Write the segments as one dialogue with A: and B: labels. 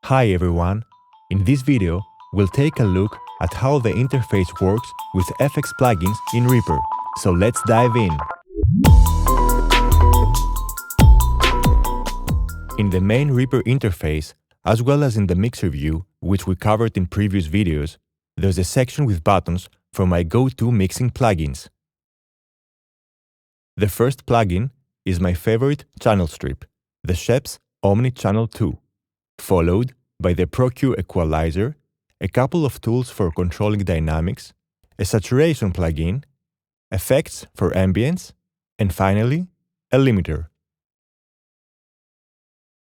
A: Hi everyone! In this video, we'll take a look at how the interface works with FX plugins in Reaper. So let's dive in! In the main Reaper interface, as well as in the mixer view, which we covered in previous videos, there's a section with buttons for my go-to mixing plugins. The first plugin is my favorite channel strip, the Sheps Omni Channel 2, followed by the ProQ equalizer, a couple of tools for controlling dynamics, a saturation plugin, effects for ambience, and finally, a limiter.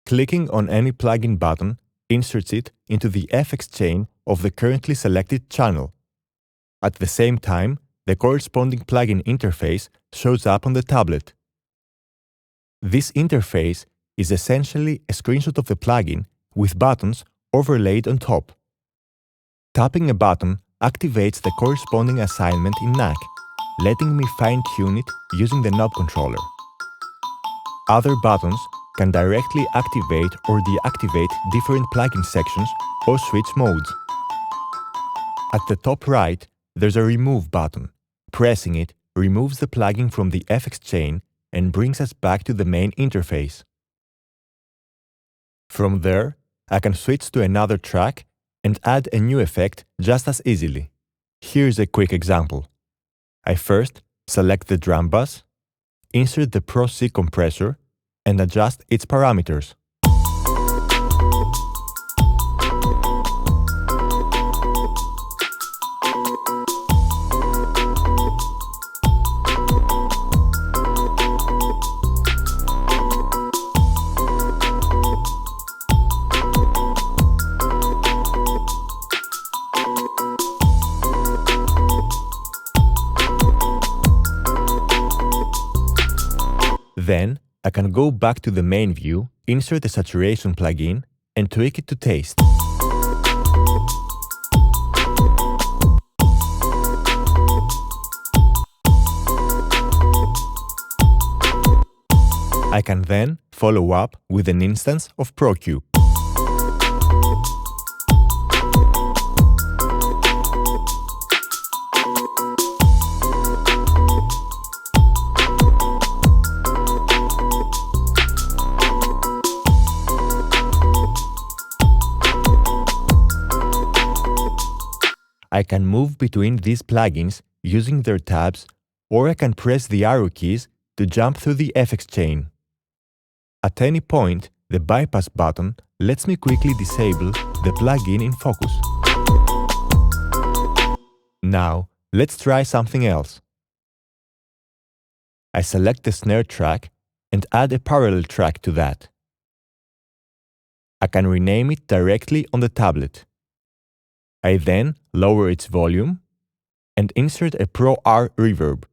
A: Clicking on any plugin button inserts it into the FX chain of the currently selected channel. At the same time, the corresponding plugin interface shows up on the tablet. This interface is essentially a screenshot of the plugin with buttons overlaid on top. Tapping a button activates the corresponding assignment in NAC, letting me fine-tune it using the knob controller. Other buttons can directly activate or deactivate different plugin sections or switch modes. At the top right, there's a Remove button. Pressing it removes the plugin from the FX chain and brings us back to the main interface. From there, I can switch to another track and add a new effect just as easily. Here's a quick example. I first select the drum bass, insert the Pro C compressor, and adjust its parameters. Then, I can go back to the main view, insert a saturation plugin, and tweak it to taste. I can then follow up with an instance of ProQ. I can move between these plugins using their tabs, or I can press the arrow keys to jump through the FX chain. At any point, the bypass button lets me quickly disable the plugin in focus. Now, let's try something else. I select the snare track and add a parallel track to that. I can rename it directly on the tablet. I then lower its volume and insert a Pro R reverb.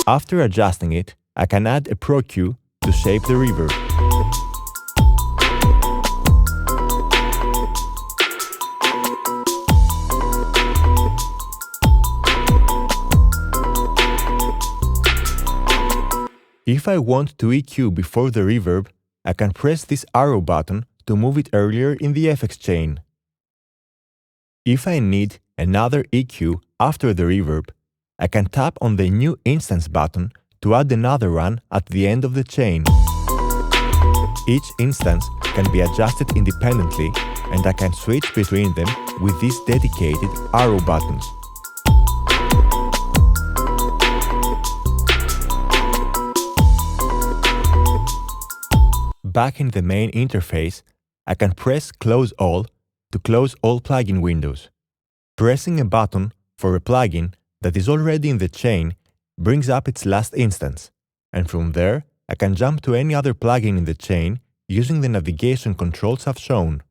A: After adjusting it, I can add a ProQ to shape the reverb. If I want to EQ before the reverb, I can press this arrow button to move it earlier in the FX chain. If I need another EQ after the reverb, I can tap on the New Instance button to add another one at the end of the chain. Each instance can be adjusted independently, and I can switch between them with these dedicated arrow buttons. Back in the main interface, I can press Close All to close all plugin windows. Pressing a button for a plugin that is already in the chain brings up its last instance, and from there I can jump to any other plugin in the chain using the navigation controls I've shown.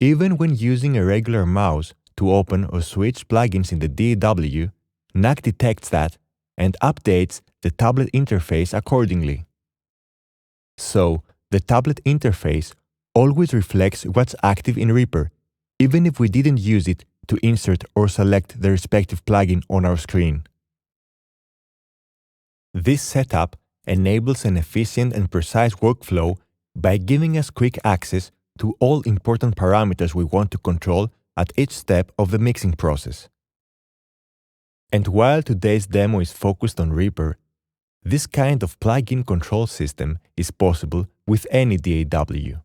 A: Even when using a regular mouse to open or switch plugins in the DAW, NAC detects that and updates the tablet interface accordingly. So, the tablet interface always reflects what's active in Reaper, even if we didn't use it to insert or select the respective plugin on our screen. This setup enables an efficient and precise workflow by giving us quick access to all important parameters we want to control at each step of the mixing process. And while today's demo is focused on Reaper, this kind of plugin control system is possible with any DAW.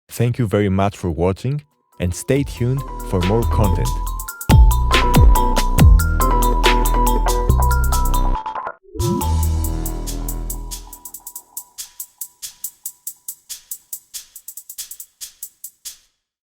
A: Thank you very much for watching, and stay tuned for more content.